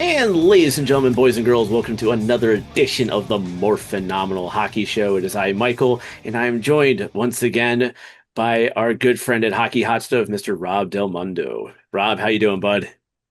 And ladies and gentlemen, boys and girls, welcome to another edition of the Morphinominal Hockey Show. It is I, Michael, and I am joined once again by our good friend at Hockey Hot Stove, Mr. Rob Del Mundo. Rob, how you doing, bud?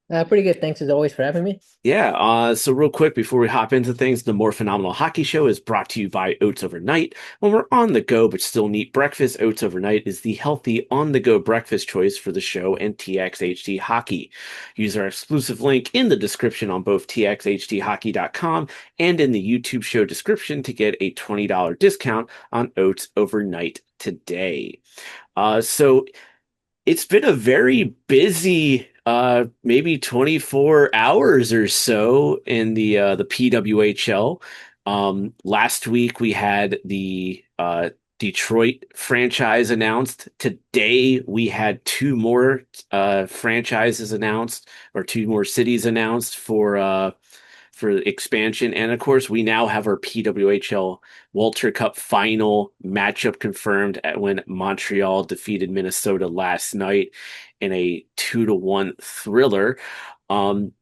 Pretty good. Thanks as always for having me. Yeah, so real quick before we hop into things, the More Phenomenal Hockey Show is brought to you by Oats Overnight. When we're on the go but still need breakfast, Oats Overnight is the healthy on-the-go breakfast choice for the show and TXHD Hockey. Use our exclusive link in the description on both txhdhockey.com and in the YouTube show description to get a $20 discount on Oats Overnight today. So it's been a very busy maybe 24 hours or so in the PWHL. Last week we had the Detroit franchise announced. Today we had two more franchises announced, or two more cities announced for expansion. And of course, we now have our PWHL Walter Cup Final matchup confirmed when Montreal defeated Minnesota last night in a 2-1 thriller. Um,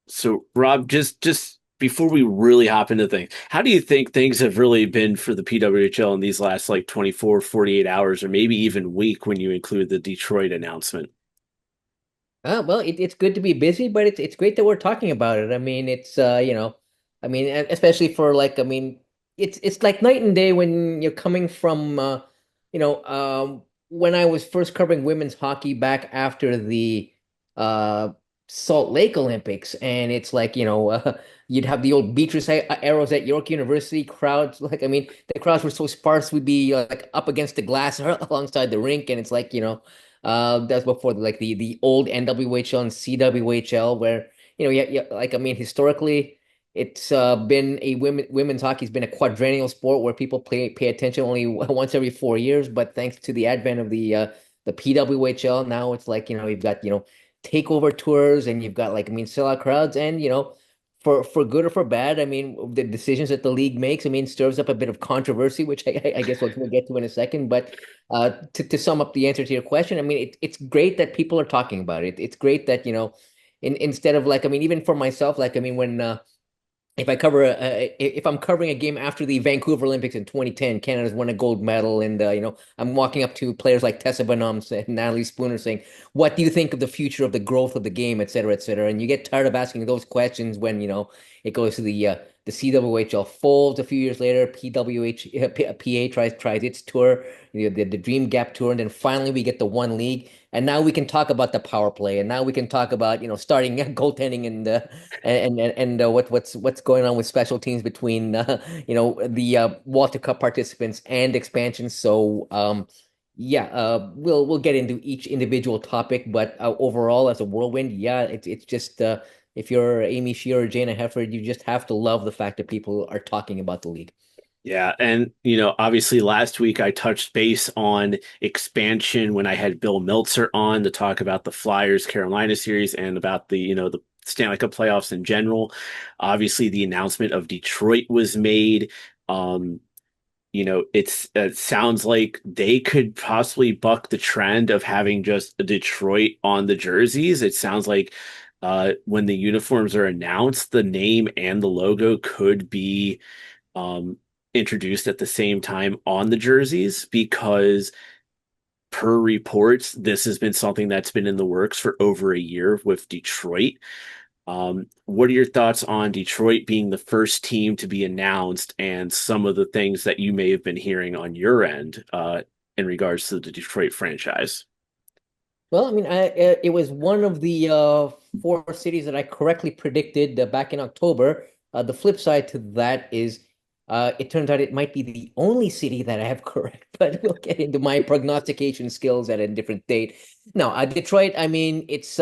so Rob, just before we really hop into things, how do you think things have really been for the PWHL in these last like 24, 48 hours, or maybe even week when you include the Detroit announcement? Well, it's good to be busy, but it's great that we're talking about it. I mean, it's I mean, especially for like, I mean, it's like night and day when you're coming from, you know, when I was first covering women's hockey back after the uh Salt Lake Olympics, and it's like, you'd have the old Beatrice arrows at York University crowds. Like, I mean, the crowds were so sparse, we'd be like up against the glass alongside the rink, and it's like, that's before like the old NWHL and CWHL, where yeah, like I mean, historically, it's been a women's hockey's been a quadrennial sport where people pay attention only once every 4 years. But thanks to the advent of the PWHL, now it's like you've got takeover tours, and you've got like I mean sellout crowds, and for good or for bad, I mean the decisions that the league makes, I mean, stirs up a bit of controversy, which I guess we'll get to in a second. But to sum up the answer to your question, I mean, it's great that people are talking about it. It's great that, instead of like, I mean, even for myself, like, I mean, when if I'm covering a game after the Vancouver Olympics in 2010, Canada's won a gold medal, and I'm walking up to players like Tessa Bonhomme and Natalie Spooner saying, "What do you think of the future of the growth of the game, et cetera, et cetera?" And you get tired of asking those questions when it goes to the CWHL folds a few years later. PA tries its tour, the Dream Gap tour, and then finally we get the one league. And now we can talk about the power play, and now we can talk about starting goaltending, and what's going on with special teams between the Walter Cup participants and expansion. So yeah, we'll get into each individual topic, but overall as a whirlwind, yeah, it's just if you're Amy Shearer or Jana Hefford, you just have to love the fact that people are talking about the league. Yeah, and obviously last week I touched base on expansion when I had Bill Meltzer on to talk about the Flyers Carolina series and about the Stanley Cup playoffs in general. Obviously, the announcement of Detroit was made. Um, it sounds like they could possibly buck the trend of having just Detroit on the jerseys. It sounds like when the uniforms are announced, the name and the logo could be um, introduced at the same time on the jerseys because per reports, this has been something that's been in the works for over a year with Detroit. What are your thoughts on Detroit being the first team to be announced and some of the things that you may have been hearing on your end in regards to the Detroit franchise? Well, I mean, it was one of the four cities that I correctly predicted back in October. The flip side to that is It turns out it might be the only city that I have correct, but we'll get into my prognostication skills at a different date. No, Detroit, I mean, it's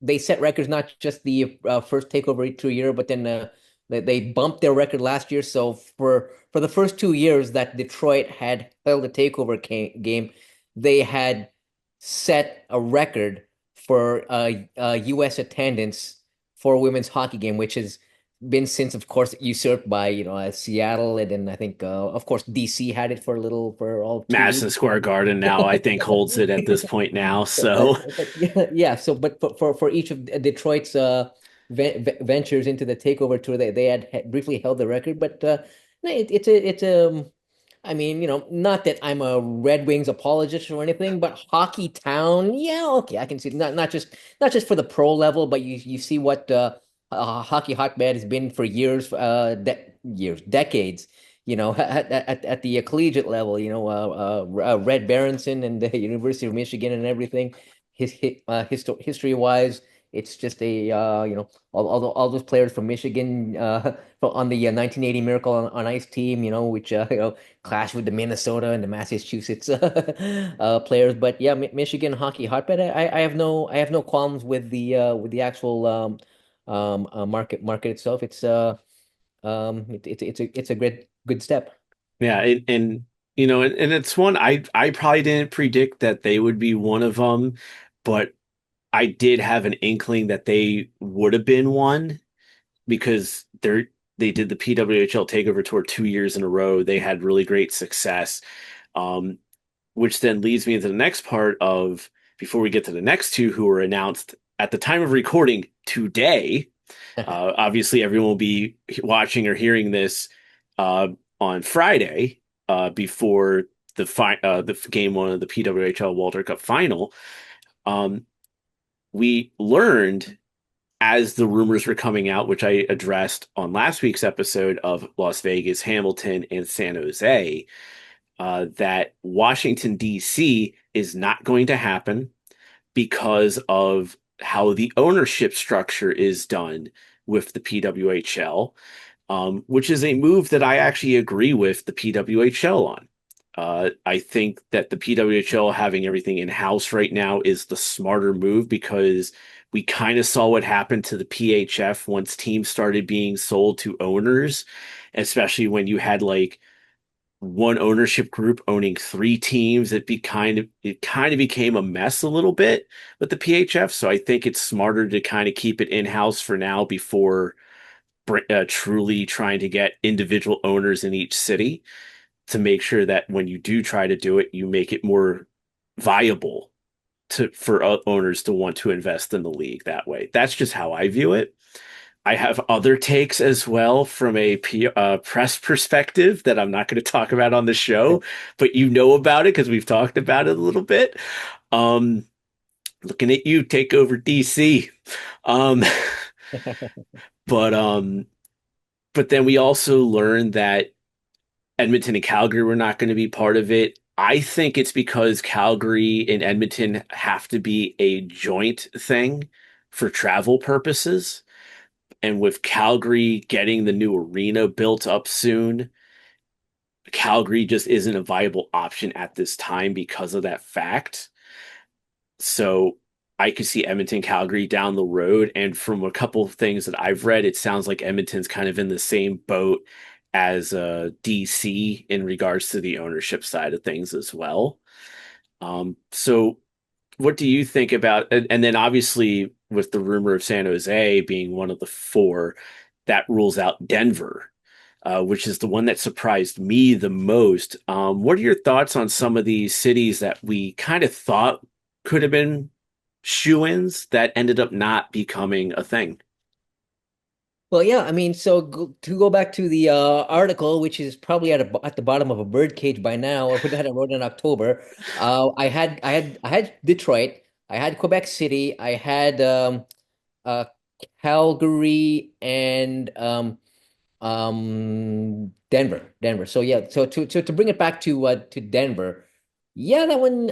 they set records, not just the first takeover 2 year, but then they bumped their record last year. So for the first 2 years that Detroit had held a takeover game, they had set a record for U.S. attendance for a women's hockey game, which has been since, of course, usurped by Seattle, and then I think, of course, DC had it for a little for all 2 years. Madison Square Garden now, I think, holds it at this point now. So, But yeah, yeah. So, but for each of Detroit's ventures into the takeover tour, they had briefly held the record. But no, it's I mean, not that I'm a Red Wings apologist or anything, but hockey town, yeah, okay, I can see not just for the pro level, but you see what hockey hotbed has been for years, decades. At the collegiate level, Red Berenson and the University of Michigan and everything. History wise, it's just all those players from Michigan on the 1980 Miracle on Ice team, which clashed with the Minnesota and the Massachusetts players. But yeah, Michigan hockey hotbed. I have no qualms with the actual market itself. It's a great good step. yeah, and it's one I probably didn't predict that they would be one of them, but I did have an inkling that they would have been one because they did the PWHL Takeover Tour 2 years in a row. They had really great success, um, which then leads me into the next part of before we get to the next two who were announced at the time of recording today. Obviously, everyone will be watching or hearing this uh, on Friday before the game one of the PWHL Walter Cup Final. Um, we learned as the rumors were coming out, which I addressed on last week's episode of Las Vegas, Hamilton, and San Jose, that Washington, D.C. is not going to happen because of how the ownership structure is done with the PWHL, which is a move that I actually agree with the PWHL on. I think that the PWHL having everything in house right now is the smarter move because we kind of saw what happened to the PHF once teams started being sold to owners, especially when you had like one ownership group owning three teams. It kind of became a mess a little bit with the PHF. So I think it's smarter to kind of keep it in house for now before truly trying to get individual owners in each city to make sure that when you do try to do it, you make it more viable for owners to want to invest in the league that way. That's just how I view it. I have other takes as well from a press perspective that I'm not going to talk about on the show, but you know about it because we've talked about it a little bit. Um, Looking at you, take over DC. Um, but um, but then we also learned that Edmonton and Calgary were not going to be part of it. I think it's because Calgary and Edmonton have to be a joint thing for travel purposes. And with Calgary getting the new arena built up soon, Calgary just isn't a viable option at this time because of that fact. So I could see Edmonton, Calgary down the road. And from a couple of things that I've read, it sounds like Edmonton's kind of in the same boat as DC in regards to the ownership side of things as well. So what do you think about and then obviously with the rumor of San Jose being one of the four, that rules out Denver, which is the one that surprised me the most. What are your thoughts on some of these cities that we kind of thought could have been shoo-ins that ended up not becoming a thing? Well, yeah, I mean, so to go back to the article, which is probably at the bottom of a bird cage by now, or that I wrote in October. I had Detroit, I had Quebec City, I had uh, Calgary, and Denver. So yeah, so to bring it back to Denver, yeah, that one,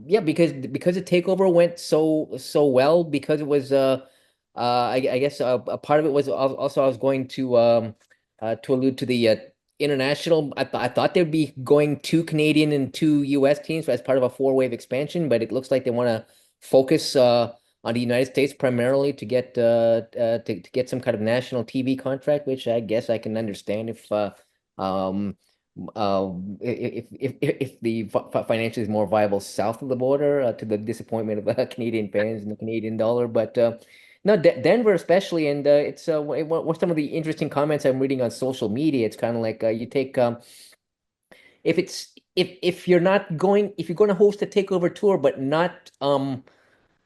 yeah, because the takeover went so well, because it was I guess a part of it was also I was going to to allude to the international. I thought they'd be going two Canadian and two U.S. teams as part of a four-wave expansion, but it looks like they want to focus on the United States primarily to get to get some kind of national TV contract, which I guess I can understand um if the financially is more viable south of the border, to the disappointment of Canadian fans and the Canadian dollar, but. No, De Denver especially, and it's what some of the interesting comments I'm reading on social media. It's kind of like you take if you're not going if you're going to host a takeover tour, but not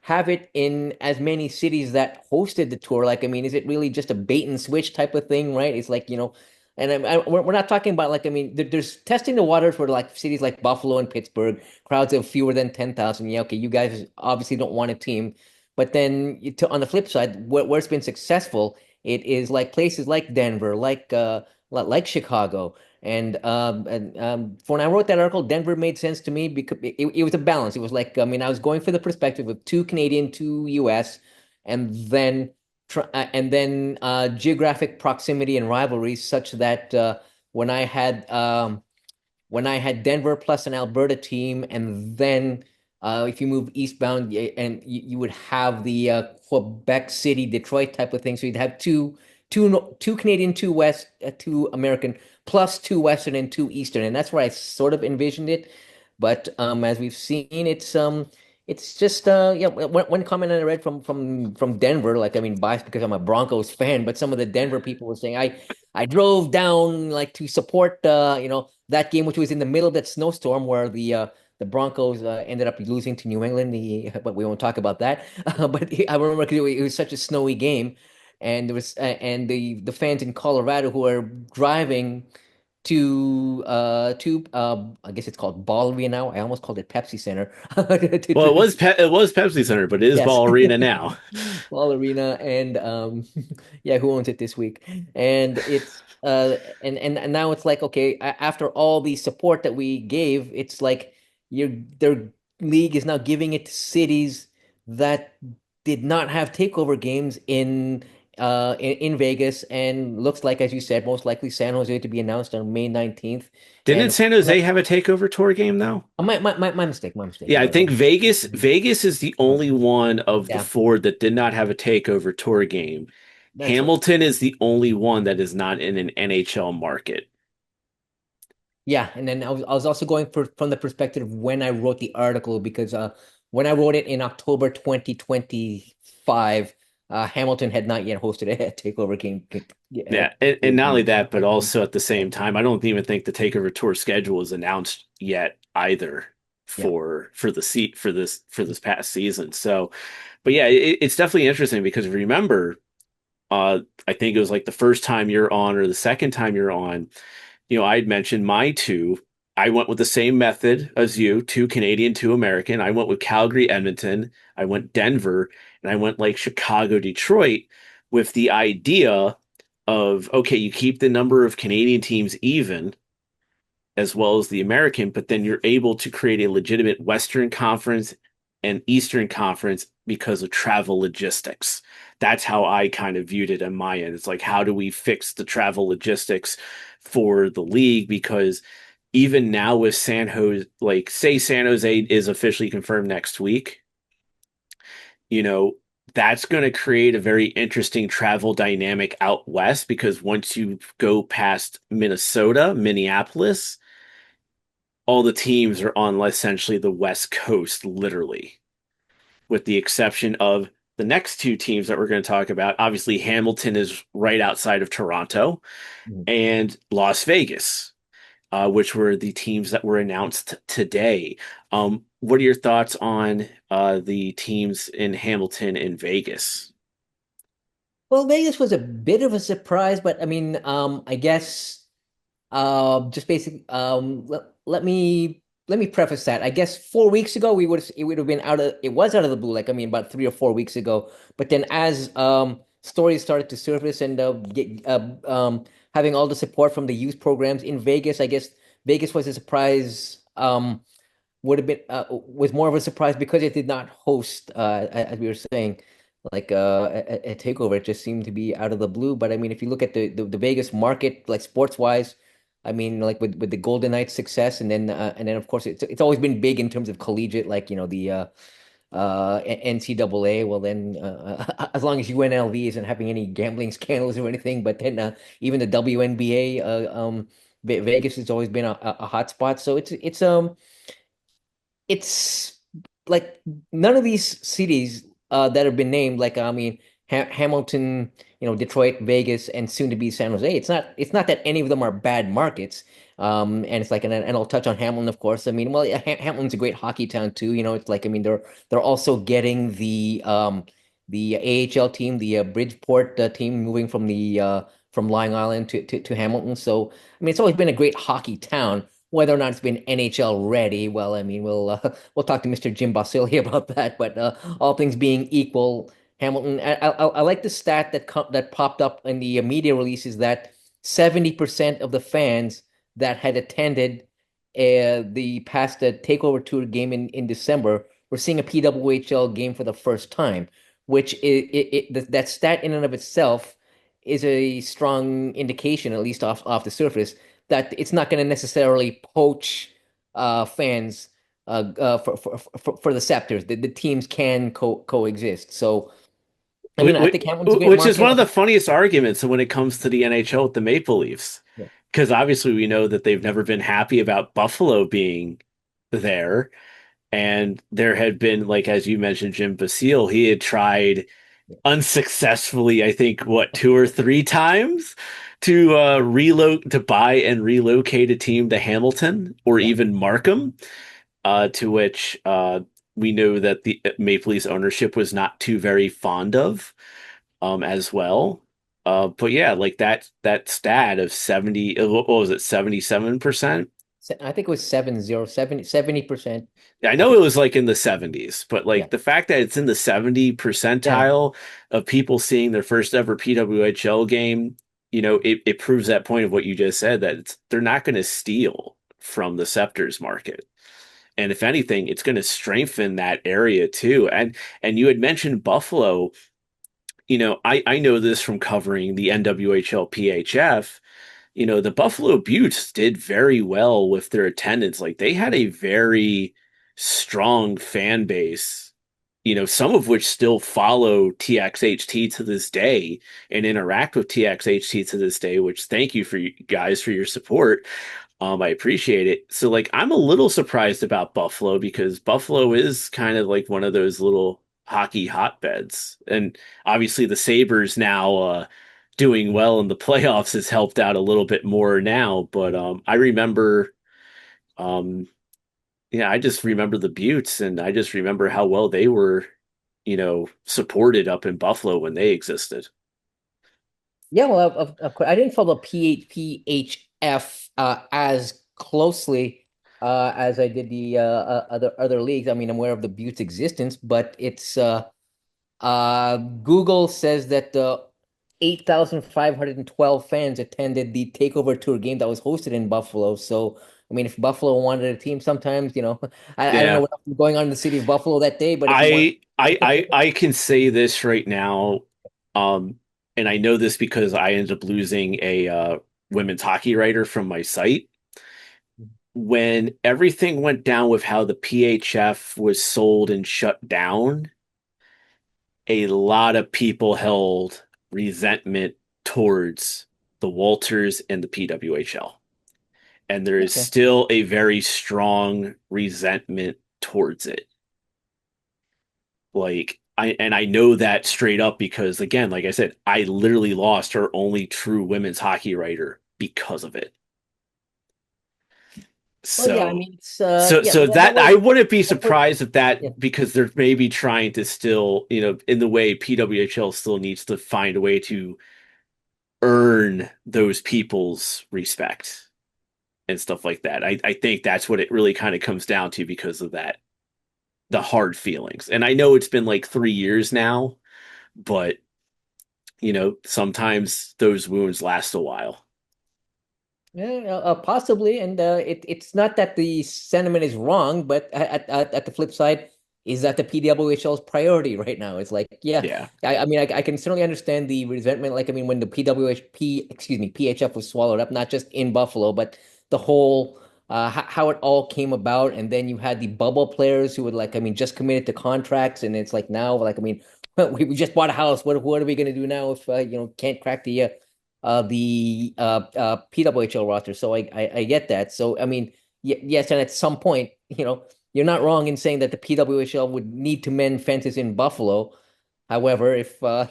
have it in as many cities that hosted the tour. Like, I mean, is it really just a bait and switch type of thing, right? It's like, and we're not talking about like, I mean, there's testing the waters for like cities like Buffalo and Pittsburgh, crowds of fewer than 10,000. Yeah, okay, you guys obviously don't want a team. But then on the flip side, where it's been successful, it is like places like Denver, like Chicago. For when I wrote that article, Denver made sense to me because it was a balance. It was like, I mean, I was going for the perspective of two Canadian, two US, and then geographic proximity and rivalries such that when I had Denver plus an Alberta team, and then if you move eastbound, and you would have the Quebec City, Detroit type of thing. So you'd have two Canadian, two West, two American, plus two Western and two Eastern, and that's where I sort of envisioned it. But as we've seen, it's just yeah. One comment I read from Denver, like I mean, biased because I'm a Broncos fan, but some of the Denver people were saying I drove down like to support that game, which was in the middle of that snowstorm where the Broncos ended up losing to New England. But we won't talk about that. But I remember 'cause it was such a snowy game, and there was and the fans in Colorado who are driving to I guess it's called Ball Arena now. I almost called it Pepsi Center. Well, it was Pepsi Center, but it is Yes. Ball Arena now. Ball Arena and yeah, who owns it this week? And it's and now it's like okay, after all the support that we gave, it's like their league is now giving it to cities that did not have takeover games in Vegas, and looks like, as you said, most likely San Jose to be announced on May 19th. Didn't And San Jose have a takeover tour game though? my mistake, my mistake. Yeah, I think Vegas is the only one of the Yeah, four that did not have a takeover tour game. that's right. Hamilton is the only one that is not in an NHL market. Yeah, and then I was also going from the perspective of when I wrote the article because when I wrote it in October 2025, Hamilton had not yet hosted a takeover game. Yeah, and not only that, but also at the same time, I don't even think the takeover tour schedule is announced yet either Yeah. for the seat for this past season. So, but yeah, it's definitely interesting because remember, I think it was like the first time you're on or the second time you're on, I'd mentioned my two. I went with the same method as you, two Canadian, two American. I went with Calgary, Edmonton. I went Denver, and I went like Chicago, Detroit, with the idea of, okay, you keep the number of Canadian teams even as well as the American, but then you're able to create a legitimate Western Conference and Eastern Conference because of travel logistics. That's how I kind of viewed it on my end. It's like, how do we fix the travel logistics for the league? Because even now with San Jose, like say San Jose is officially confirmed next week, you know, that's going to create a very interesting travel dynamic out west because once you go past Minnesota, Minneapolis, all the teams are on essentially the West Coast, literally, with the exception of the next two teams that we're going to talk about. Obviously, Hamilton is right outside of Toronto Mhm. and Las Vegas, which were the teams that were announced today. What are your thoughts on the teams in Hamilton and Vegas? Well, Vegas was a bit of a surprise, but I mean, I guess just basic. Let me preface that. I guess 4 weeks ago it would have been it was out of the blue. Like I mean, about 3 or 4 weeks ago. But then as stories started to surface and having all the support from the youth programs in Vegas, I guess Vegas was a surprise. Would have been was more of a surprise because it did not host, as we were saying. a takeover. It just seemed to be out of the blue. But I mean, if you look at the Vegas market, like sports wise, I mean, like with the Golden Knights success, and then of course it's always been big in terms of collegiate, like the NCAA. Well, then as long as UNLV isn't having any gambling scandals or anything, but then even the WNBA, Vegas has always been a hot spot. So it's like none of these cities that have been named, like I mean Hamilton, Detroit, Vegas, and soon to be San Jose. It's not that any of them are bad markets. And it's like, and I'll touch on Hamilton, of course. I mean, well, yeah, Hamilton's a great hockey town too. It's like, I mean, they're also getting the AHL team, the Bridgeport team, moving from Long Island to Hamilton. So I mean, it's always been a great hockey town. Whether or not it's been NHL ready, well, I mean, we'll talk to Mr. Jim Basili about that. But all things being equal, Hamilton, I like the stat that popped up in the media releases that 70% of the fans that had attended the past takeover tour game in December were seeing a PWHL game for the first time, which that stat in and of itself is a strong indication, at least off the surface, that it's not going to necessarily poach fans for the Scepters. The teams can coexist. So, I mean, I think Hamilton's a great Which is market. one of the funniest arguments when it comes to the NHL with the Maple Leafs. Yeah, Because obviously we know that they've never been happy about Buffalo being there. And there had been, like, as you mentioned, Jim Basile, he had tried yeah, unsuccessfully, I think, what, two or three times to to buy and relocate a team to Hamilton or yeah. even Markham, to which we know that the Maple Leafs ownership was not too very fond of, as well. But yeah, like that stat of 70, what was it, 77%? I think it was 7-0, 70%. I I know think, it was like in the 70s, but yeah, like the fact that it's in the 70 yeah. percentile of people seeing their first ever PWHL game, it proves that point of what you just said, that they're not going to steal from the Scepters market. And if anything, it's going to strengthen that area too. And you had mentioned Buffalo. I know this from covering the NWHL PHF. The Buffalo Buttes did very well with their attendance. Like they had a very strong fan base, some of which still follow TXHT to this day and interact with TXHT to this day, which thank you for you guys for your support. I appreciate it. So like I'm a little surprised about Buffalo because Buffalo is kind of like one of those little hockey hotbeds. And obviously the Sabres now doing well in the playoffs has helped out a little bit more now, but I remember um yeah, I just remember the Buttes and I just remember how well they were, supported up in Buffalo when they existed. Yeah, well, of course, I didn't follow PHF as closely as I did the other leagues. I mean, I'm aware of the Butte's existence, but it's Google says that 8,512 fans attended the Takeover Tour game that was hosted in Buffalo. So, I mean, if Buffalo wanted a team, sometimes, I don't know Yeah. what else was going on in the city of Buffalo that day, but if you want, I can say this right now, um, and I know this because I ended up losing a women's hockey writer from my site. When everything went down with how the PHF was sold and shut down, a lot of people held resentment towards the Walters and the PWHL. And there is okay. still a very strong resentment towards it. I know that straight up because again, like I said, I literally lost our only true women's hockey writer because of it. Well, yeah, I So mean, it's yeah, so that that was I wouldn't be that was surprised if that yeah. because they're maybe trying to still, in the way PWHL still needs to find a way to earn those people's respect and stuff like that. I think that's what it really kind of comes down to because of that, the hard feelings. And I know it's been like 3 years now, but sometimes those wounds last a while. Yeah, possibly, and it's not that the sentiment is wrong, but at the flip side, is that the PWHL's priority right now? It's like, yeah, Yeah. I mean, I can certainly understand the resentment. Like, I mean, when the PHF was swallowed up, not just in Buffalo, but the whole how it all came about, and then you had the bubble players who would like, I mean, just committed to contracts, and it's like now, like, I mean, we just bought a house. What are we gonna do now if can't crack the PWHL roster? So I get that. So I mean, yes, and at some point, you're not wrong in saying that the PWHL would need to mend fences in Buffalo. However, if Denver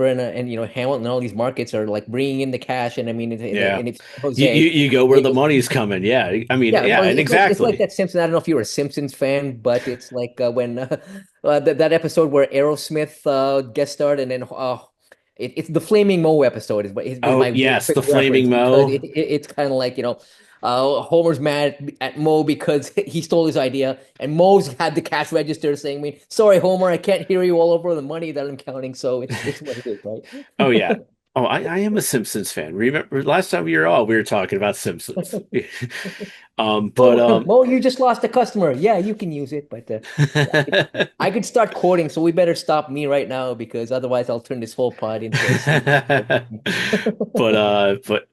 and Hamilton and all these markets are like bringing in the cash, and I mean, Yeah. and if You, Jose, you you go where the money's coming. Yeah. I mean, yeah, yeah, well, and it's like exactly. that Simpson. I don't know if you were a Simpsons fan, but it's like when that episode where Aerosmith guest starred, and then it's the Flaming Moe episode is Oh, my very yes, quick the reference Flaming because Mo. it's kind of like Homer's mad at Moe because he stole his idea, and Moe's had the cash register saying, "I mean, sorry, Homer, I can't hear you all over the money that I'm counting." So it's what it is, Oh yeah. right? Oh, I am a Simpsons fan. Remember last time we were talking about Simpsons. But Mo, you just lost a customer. Yeah, you can use it, but yeah, I could start quoting, so we better stop me right now because otherwise I'll turn this whole pod into a sleep.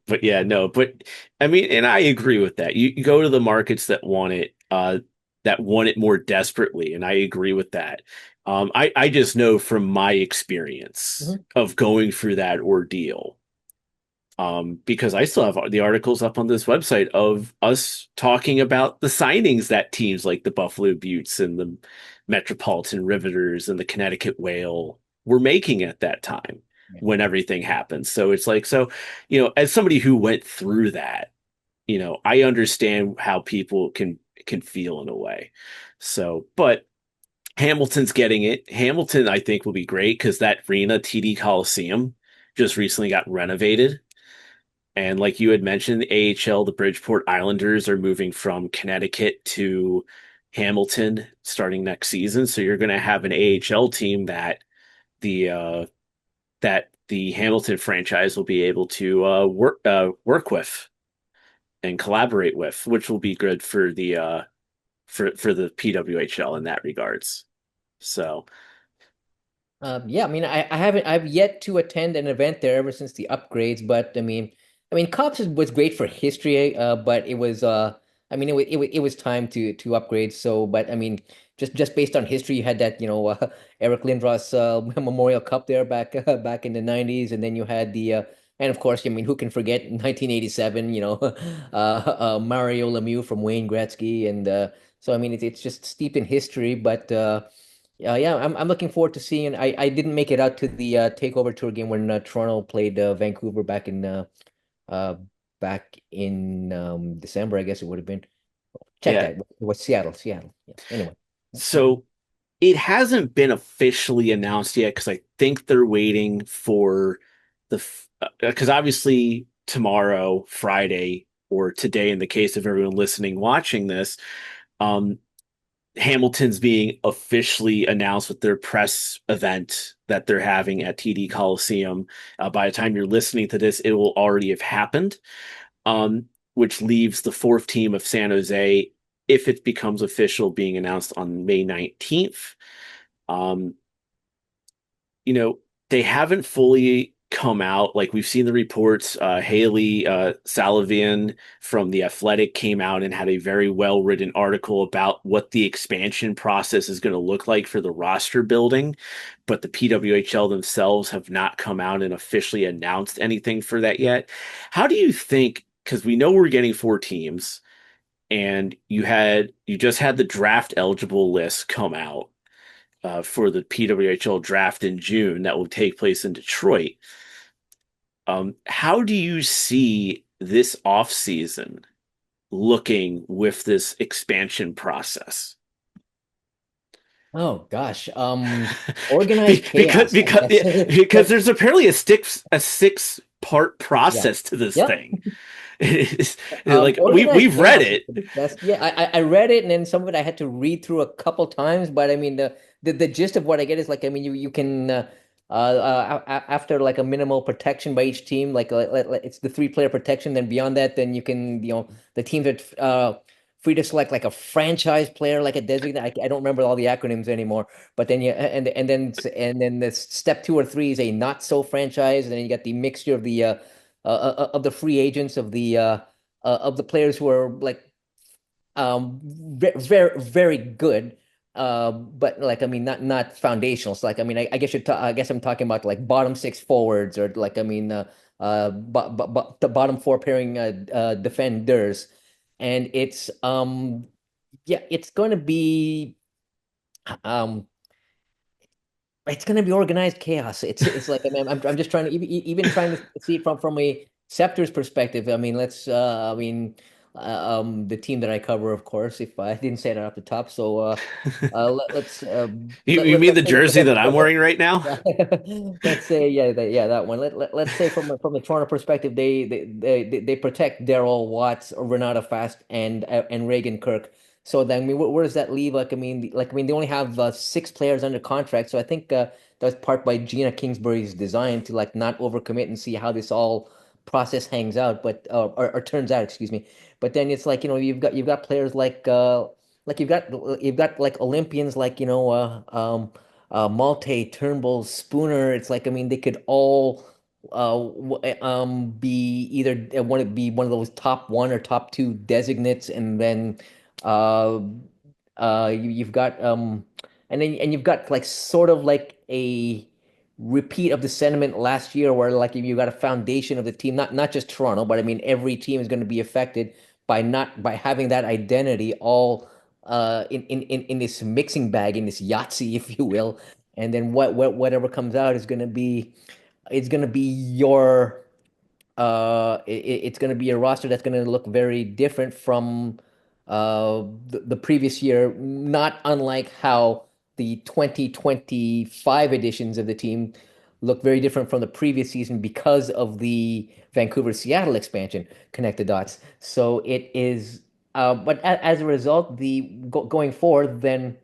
but yeah, no, but I mean, and I agree with that. You go to the markets that want it more desperately, and I agree with that. I just know from my experience Mhm. of going through that ordeal, because I still have the articles up on this website of us talking about the signings that teams like the Buffalo Buttes and the Metropolitan Riveters and the Connecticut Whale were making at that time Yeah. when everything happened. So it's like, so, as somebody who went through that, I understand how people can feel in a way. So, but Hamilton's getting it. Hamilton, I think, will be great because that arena, TD Coliseum, just recently got renovated. And like you had mentioned, the AHL, the Bridgeport Islanders are moving from Connecticut to Hamilton starting next season. So you're going to have an AHL team the uh, that the Hamilton franchise will be able to work with and collaborate with, which will be good for the PWHL in that regards. So Yeah, I mean, I've yet to attend an event there ever since the upgrades, but I mean, Cops was great for history, but I mean, it was time to upgrade. So, but I mean, just based on history, you had that, Eric Lindros Memorial Cup there back in the 90s, and then you had and of course, I mean, who can forget 1987, Mario Lemieux from Wayne Gretzky, and so I mean, it's just steeped in history, but. Yeah, I'm looking forward to seeing. I didn't make it out to the takeover tour game when Toronto played Vancouver uh back in December, I guess it would have been. Check yeah, that. It was Seattle. Yeah. Anyway. so it hasn't been officially announced yet because I think they're waiting for because obviously tomorrow, Friday, or today, in the case of everyone listening, watching this, um, Hamilton's being officially announced with their press event that they're having at TD Coliseum. By the time you're listening to this, it will already have happened, which leaves the fourth team of San Jose, if it becomes official, being announced on May 19th. Um, you know, they haven't fully come out. Like we've seen the reports. Haley Salavian from The Athletic came out and had a very well written article about what the expansion process is going to look like for the roster building. But the PWHL themselves have not come out and officially announced anything for that yet. How do you think? Because we know we're getting four teams, and you just had the draft eligible list come out for the PWHL draft in June that will take place in Detroit. How do you see this offseason looking with this expansion process? Oh gosh. Organized because chaos, I because guess. yeah, because Like, there's apparently a six part yeah. process to this Yep. thing. It's, like Organized we've read chaos is it. the best. Yeah, I read it, and then some of it I had to read through a couple times. But I mean, the gist of what I get is like, I mean, you can after like a minimal protection by each team, like it's the three-player protection. Then beyond that, then you can the teams that free to select like a franchise player, like a designate. I don't remember all the acronyms anymore. But then and then the step two or three is a not so franchise, and then you got the mixture of the free agents of the players who are like very very good, but like I mean not foundational. So like I mean I guess I guess I'm talking about like bottom six forwards or like I mean the bottom four pairing defenders, and yeah, um it's going to be organized chaos. It's like I mean I'm just trying to even trying to see it from a Scepter's perspective. I mean the team that I cover, of course, if I didn't say that off the top. So let's You mean the let's say jersey that I'm wearing right now? yeah. Let's say that one. Let's say from the Toronto perspective, they protect Daryl Watts, Renata Fast, and Reagan Kirk. So then, I mean, where does that leave? Like I mean, they only have six players under contract. So I think that was part by Gina Kingsbury's design to like not overcommit and see how this all process hangs out, but or turns out, excuse me. But then it's like you've got players like you've got like Olympians like Malte, Turnbull, Spooner. It's like I mean they could all be either want to be one of those top one or top two designates, and then uh you've got and you've got like sort of like a repeat of the sentiment last year where like you got a foundation of the team, not just Toronto, but I mean every team is going to be affected by having that identity all in this mixing bag, in this Yahtzee, if you will. And then whatever comes out is going to be your it's going to be a roster that's going to look very different from the previous year, not unlike how the 2025 editions of the team look very different from the previous season because of the Vancouver Seattle expansion. Connect the dots. So it is, but as a result, going forward, then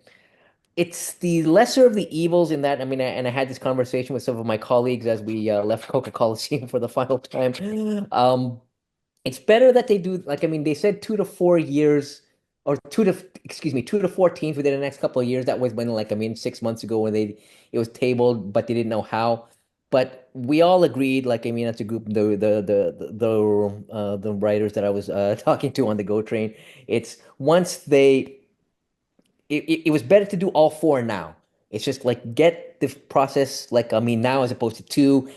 it's the lesser of the evils in that. I mean, and I had this conversation with some of my colleagues as we left Coca-Cola scene for the final time. It's better that they do like I mean, they said 2 to 4 years or excuse me, 2 to 4 teams within the next couple of years. That was when like I mean 6 months ago when it was tabled, but they didn't know how. But we all agreed, like I mean, as a group, the writers that I was talking to on the Go train, it's once they it was better to do all four now. It's just like get the process like I mean now as opposed to two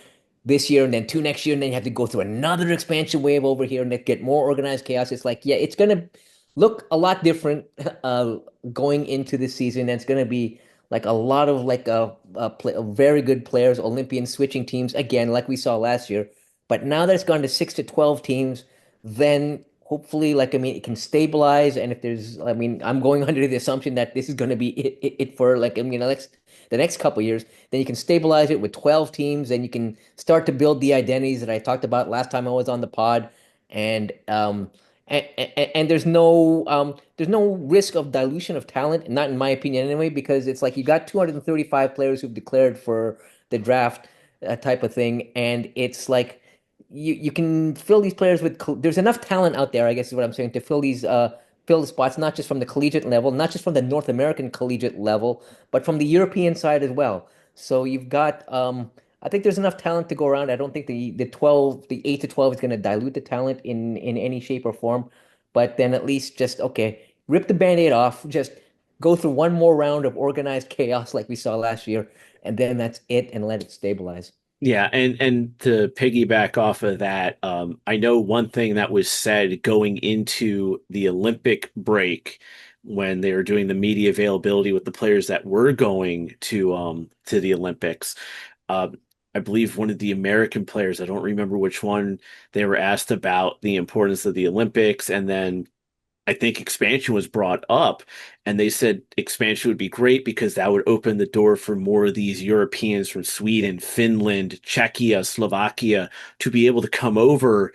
this year and then two next year and then you have to go through another expansion wave over here and then get more organized chaos. It's like yeah, it's gonna look a lot different going into this season. And it's gonna be like a lot of like very good players, Olympians switching teams again, like we saw last year. But now that it's gone to 6 to 12 teams, then hopefully, like I mean, it can stabilize. And if there's, I mean, I'm going under the assumption that this is going to be it for like I mean, the next couple of years. Then you can stabilize it with 12 teams, and you can start to build the identities that I talked about last time I was on the pod. And and there's no risk of dilution of talent, not in my opinion anyway, because it's like you got 235 players who've declared for the draft type of thing, and it's like you can fill these players with there's enough talent out there, I guess is what I'm saying, to fill the spots, not just from the collegiate level, not just from the North American collegiate level, but from the European side as well. So you've got I think there's enough talent to go around. I don't think the 8 to 12 is going to dilute the talent in any shape or form, but then at least just okay, rip the band-aid off, just go through one more round of organized chaos like we saw last year, and then that's it, and let it stabilize. Yeah, and to piggyback off of that, I know one thing that was said going into the Olympic break when they were doing the media availability with the players that were going to the Olympics. Um, I believe one of the American players, I don't remember which one, they were asked about the importance of the Olympics, and then I think expansion was brought up, and they said expansion would be great because that would open the door for more of these Europeans from Sweden, Finland, Czechia, Slovakia to be able to come over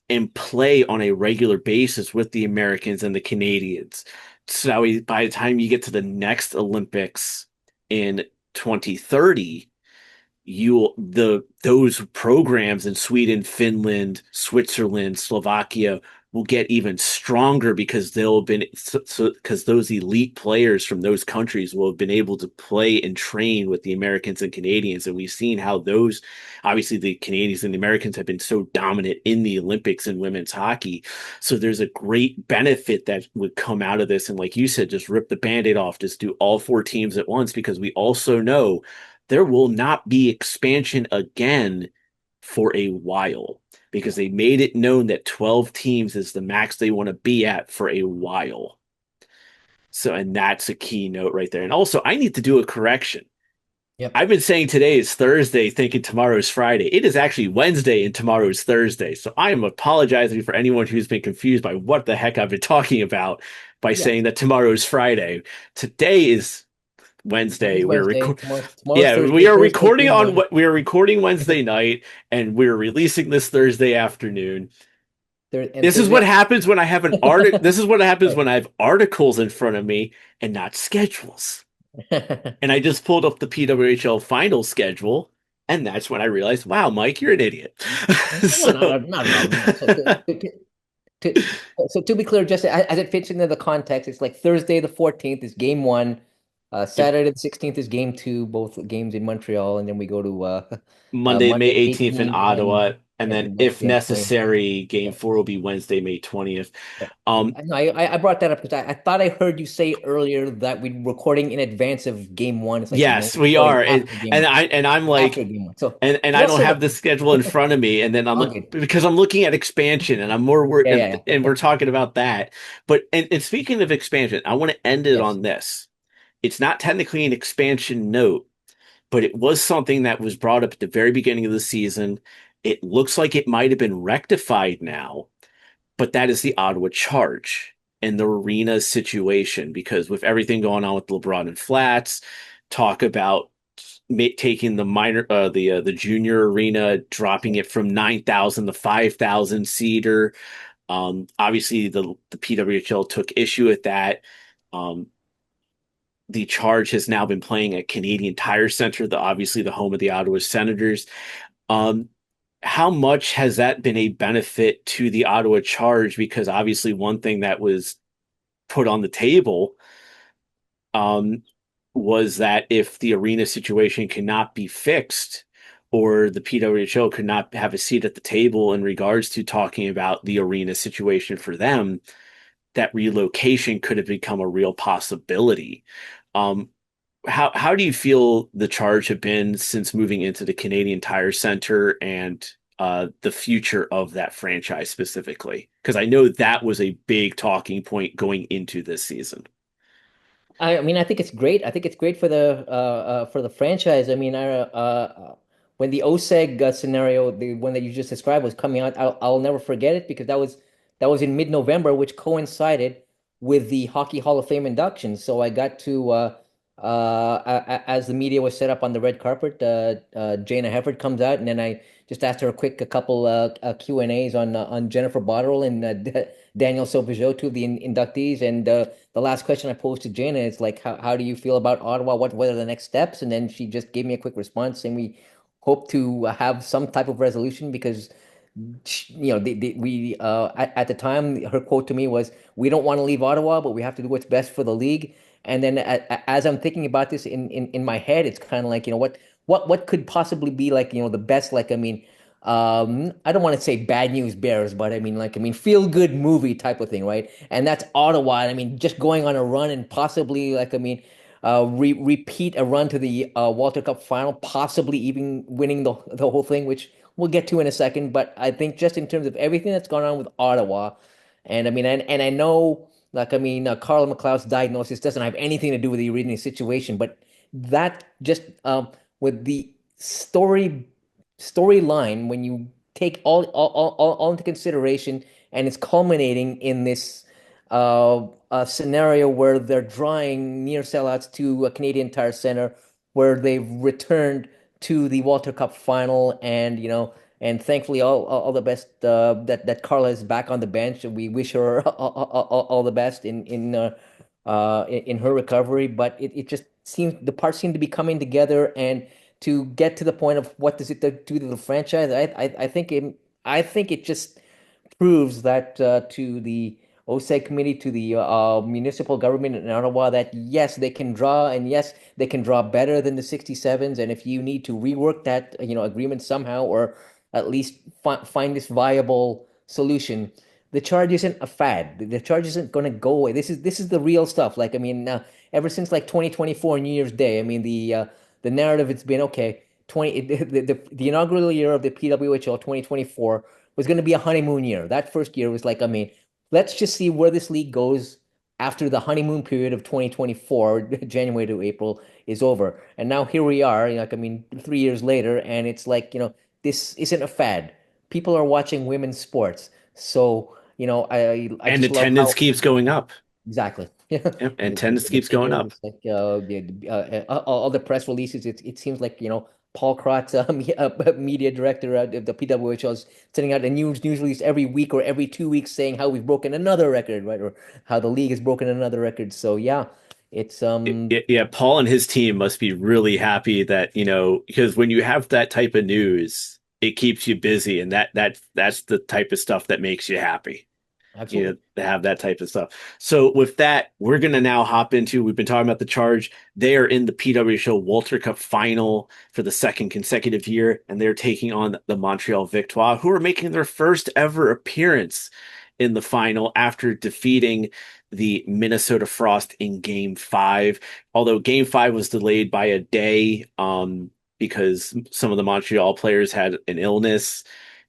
and play on a regular basis with the Americans and the Canadians. So that way, by the time you get to the next Olympics in 2030, those programs in Sweden, Finland, Switzerland, Slovakia will get even stronger because they'll have been because those elite players from those countries will have been able to play and train with the Americans and Canadians, and we've seen how those obviously the Canadians and the Americans have been so dominant in the Olympics in women's hockey. So there's a great benefit that would come out of this, and like you said, just rip the band-aid off, just do all four teams at once, because we also know there will not be expansion again for a while, because they made it known that 12 teams is the max they want to be at for a while. So, and that's a key note right there. And also, I need to do a correction. Yep. I've been saying today is Thursday, thinking tomorrow's Friday. It is actually Wednesday and tomorrow's Thursday. So I am apologizing for anyone who's been confused by what the heck I've been talking about by Yeah. saying that tomorrow's Friday. Today is Wednesday. Today's Wednesday. Tomorrow's Yeah, Thursday. we are Thursday recording game on one. what we are recording Wednesday night, and we're releasing this Thursday afternoon. And This is Thursday. what happens when I have an article. This is what happens Right. when I have articles in front of me and not schedules. And I just pulled up the PWHL final schedule, and that's when I realized, wow, Mike, you're an idiot. No, So not at all. No. To, so to be clear, just as it fits into the context, it's like Thursday the 14th is game one, Saturday the 16th is game two, both games in Montreal, and then we go to Monday, May Monday the 18th in 18th Ottawa, and then and if Wednesday in 20. necessary, game Yeah. four will be Wednesday, May 20th. Yeah. Um, I brought that up because I thought I heard you say earlier that we're recording in advance of game one. It's like, so no, yes, we're we recording are. after game And one. I'm After like, game one. So and I just don't so have that the schedule in front of me, and then I'm all good. because I'm looking at expansion, and I'm more worried, Yeah, yeah, and yeah. we're talking about that. But and speaking of expansion, I want to end it Yes. on this. It's not technically an expansion note, but it was something that was brought up at the very beginning of the season. It looks like it might have been rectified now, but that is the Ottawa Charge and the arena situation, because with everything going on with LeBron and Flats, talk about taking the minor the junior arena, dropping So it from 9,000 to 5,000 seater. Obviously the PWHL took issue with that. Um, the Charge has now been playing at Canadian Tire Center, the obviously the home of the Ottawa Senators. Um, how much has that been a benefit to the Ottawa Charge? Because obviously, one thing that was put on the table um, was that if the arena situation cannot be fixed, or the PWHO could not have a seat at the table in regards to talking about the arena situation for them, that relocation could have become a real possibility. Um, how do you feel the Charge have been since moving into the Canadian Tire Center, and the future of that franchise specifically? Because I know that was a big talking point going into this season. I mean, I think it's great. I think it's great for the franchise. I mean, when the OSEG scenario, the one that you just described, was coming out, I'll never forget it because that was in mid-November, which coincided with the Hockey Hall of Fame induction. So I got to as the media was set up on the red carpet, Jana Hefford comes out, and then I just asked her a couple Q&As on Jennifer Botterill and Daniel Sauvageau, two of the inductees, and the last question I posed to Jana is like, how do you feel about Ottawa? What are the next steps? And then she just gave me a quick response saying we hope to have some type of resolution because we at the time her quote to me was, "We don't want to leave Ottawa, but we have to do what's best for the league." And then as I'm thinking about this in my head, it's kind of like, what could possibly be like, the best, like, I mean, I don't want to say bad news bears, but I mean feel good movie type of thing, right? And that's Ottawa. I mean, just going on a run and possibly, like, I mean, repeat a run to the Walter Cup final, possibly even winning the whole thing, which we'll get to in a second. But I think just in terms of everything that's gone on with Ottawa, and I mean, and I know, like, I mean, Carla McLeod's diagnosis doesn't have anything to do with the Uribe situation, but that just with the storyline, when you take all into consideration, and it's culminating in this scenario where they're drawing near sellouts to a Canadian Tire Center, where they've returned to the Walter Cup final, and and thankfully all the best that Carla is back on the bench, and we wish her all the best in her recovery. But it just seems the parts seem to be coming together, and to get to the point of what does it do to the franchise. I think it just proves that to the OSEG committee, to the municipal government in Ottawa, that yes, they can draw, and yes, they can draw better than the 67s. And if you need to rework that, agreement somehow, or at least find this viable solution, the charge isn't a fad. The charge isn't going to go away. This is the real stuff. Like I mean, ever since like 2024 New Year's Day, I mean the narrative it's been okay. 20 the inaugural year of the PWHL 2024 was going to be a honeymoon year. That first year was like, I mean, let's just see where this league goes after the honeymoon period of 2024, January to April is over. And now here we are, like I mean, 3 years later, and it's like, this isn't a fad. People are watching women's sports. So, I And just love attendance how keeps going up. exactly. Yeah. Yep, and attendance The keeps going pictures, up. it's like all the press releases. It seems like Paul Krotz, media director of the PWHL, is sending out a news release every week or every 2 weeks saying how we've broken another record, right? Or how the league has broken another record. So yeah, it's Yeah, Paul and his team must be really happy that, because when you have that type of news, it keeps you busy, and that's the type of stuff that makes you happy. absolutely To have that type of stuff. So with that, we're gonna now hop into. We've been talking about the Charge. They are in the PWHL Walter Cup Final for the second consecutive year, and they're taking on the Montreal Victoire, who are making their first ever appearance in the final after defeating the Minnesota Frost in Game Five. Although Game Five was delayed by a day, because some of the Montreal players had an illness,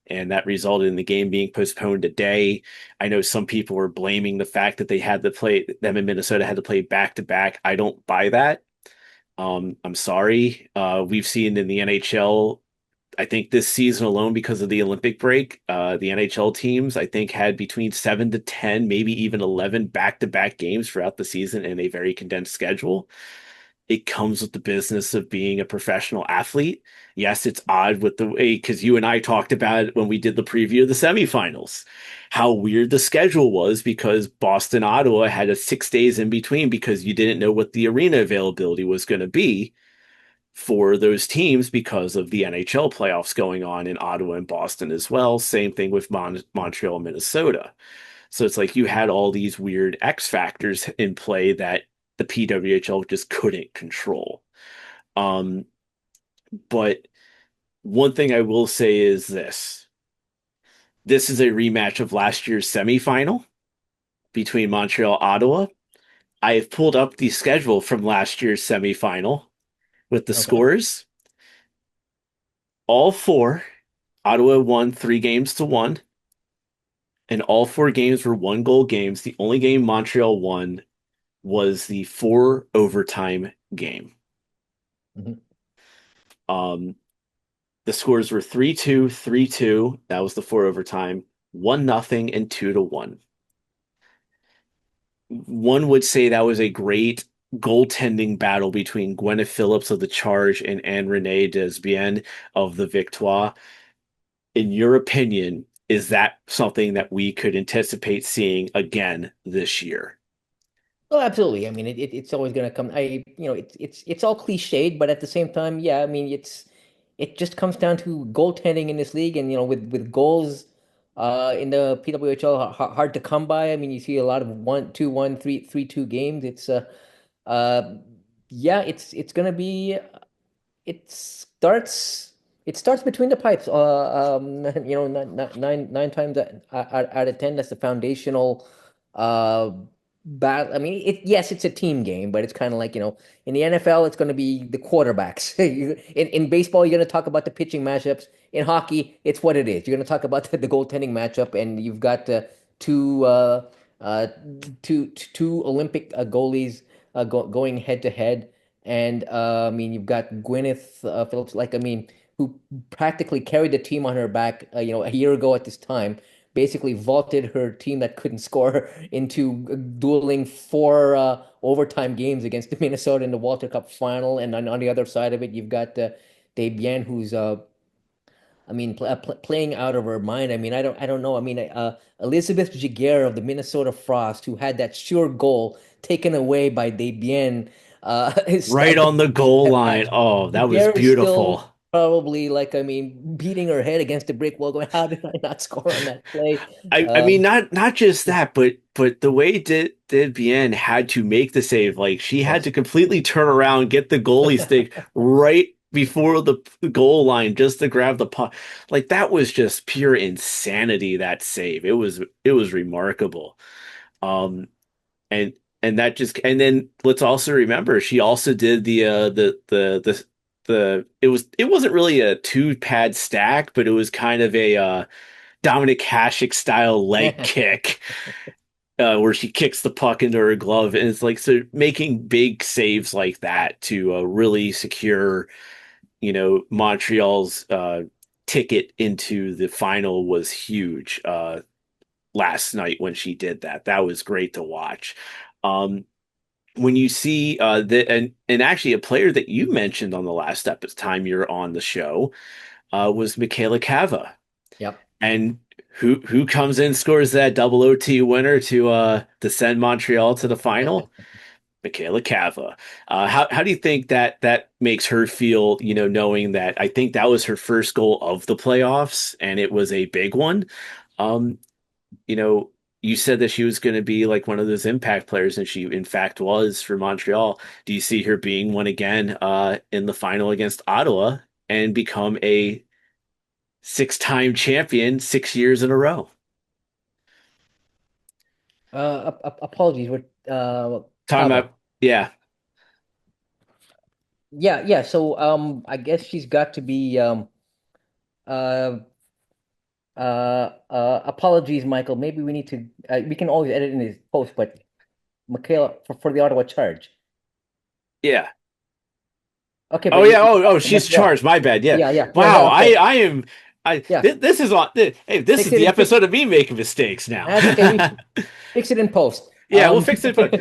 and that resulted in the game being postponed a day. I know some people were blaming the fact that they had to play them in Minnesota had to play back to back. I don't buy that. I'm sorry. We've seen in the NHL, I think this season alone, because of the Olympic break, the NHL teams, I think, had between 7 to 10, maybe even 11 back to back games throughout the season in a very condensed schedule. It comes with the business of being a professional athlete. Yes, it's odd with the way, because you and I talked about it when we did the preview of the semifinals, how weird the schedule was because Boston, Ottawa had a 6 days in between because you didn't know what the arena availability was going to be for those teams because of the NHL playoffs going on in Ottawa and Boston as well. Same thing with Montreal, Minnesota. So it's like you had all these weird X factors in play that the PWHL just couldn't control. Um, but one thing I will say is this. This is a rematch of last year's semifinal between Montreal Ottawa. I have pulled up the schedule from last year's semifinal with the okay. scores. All four, Ottawa won 3 games to 1, and all 4 games were 1 goal games. The only game Montreal won was the 4 overtime game. Mhm. Um, the scores were 3-2, 3-2. That was the 4 overtime, 1-0, and 2-1. One would say that was a great goaltending battle between Gwyneth Phillips of the Charge and Anne Renee Desbiens of the Victoire. In your opinion, is that something that we could anticipate seeing again this year? Well, absolutely. I mean, it's always going to come. It's all cliched, but at the same time, yeah. I mean, it just comes down to goaltending in this league, and with goals, in the PWHL hard to come by. I mean, you see a lot of 1-2-1, 3-3-2 games. Uh, yeah, it's gonna be. It starts it starts between the pipes. Nine times out of ten, that's the foundational uh battle. I mean, yes, it's a team game, but it's kind of like, in the NFL, it's going to be the quarterbacks. In baseball, you're going to talk about the pitching matchups. In hockey, it's what it is. You're going to talk about the goaltending matchup, and you've got two uh two Olympic goalies going head to head. And I mean, you've got Gwyneth Phillips, like I mean, who practically carried the team on her back, a year ago at this time, basically vaulted her team that couldn't score into dueling 4 overtime games against the Minnesota in the Walter Cup final. And on the other side of it, you've got Debian, who's I mean, playing out of her mind. I mean, I don't know. I mean, Elizabeth Giguere of the Minnesota Frost, who had that sure goal taken away by Debian, is Right at the on the goal that line. match. Oh, that was Giguere is still beautiful. probably like I mean beating her head against the brick wall, going, "How did I not score on that play?" I mean not just that, but the way did Bien had to make the save, like she had to Yes. completely turn around, get the goalie stick right before the goal line just to grab the puck. Like that was just pure insanity, that save. It was remarkable. Um and that just and then let's also remember she also did the it wasn't really a two pad stack, but it was kind of a Dominic Hasek style leg kick where she kicks the puck into her glove, and it's like so making big saves like that to really secure Montreal's ticket into the final was huge last night when she did that. That was great to watch. When you see and actually a player that you mentioned on the last time you're on the show was Michaela Cava. Yep. And who comes in, scores that double OT winner to send Montreal to the final? Michaela Cava. How do you think that makes her feel, knowing that I think that was her first goal of the playoffs and it was a big one? Um, you know, you said that she was going to be like one of those impact players, and she in fact was for Montreal. Do you see her being one again in the final against Ottawa and become a six-time champion 6 years in a row? Apologies with Talking Kava. about, yeah, Yeah, yeah. So I guess she's got to be uh apologies, Michael. Maybe we need to we can always edit in his post, but Michaela for the Ottawa Charge. yeah. Okay, Oh but yeah. Oh, she's Montreal. charged. My bad. Yeah. Yeah, yeah. No, Wow. no, I okay. I am. Yeah. This is on. Hey, this Fix is it the and fix episode of me making mistakes now. that's okay. We fix it in post. Yeah, we'll fix it. But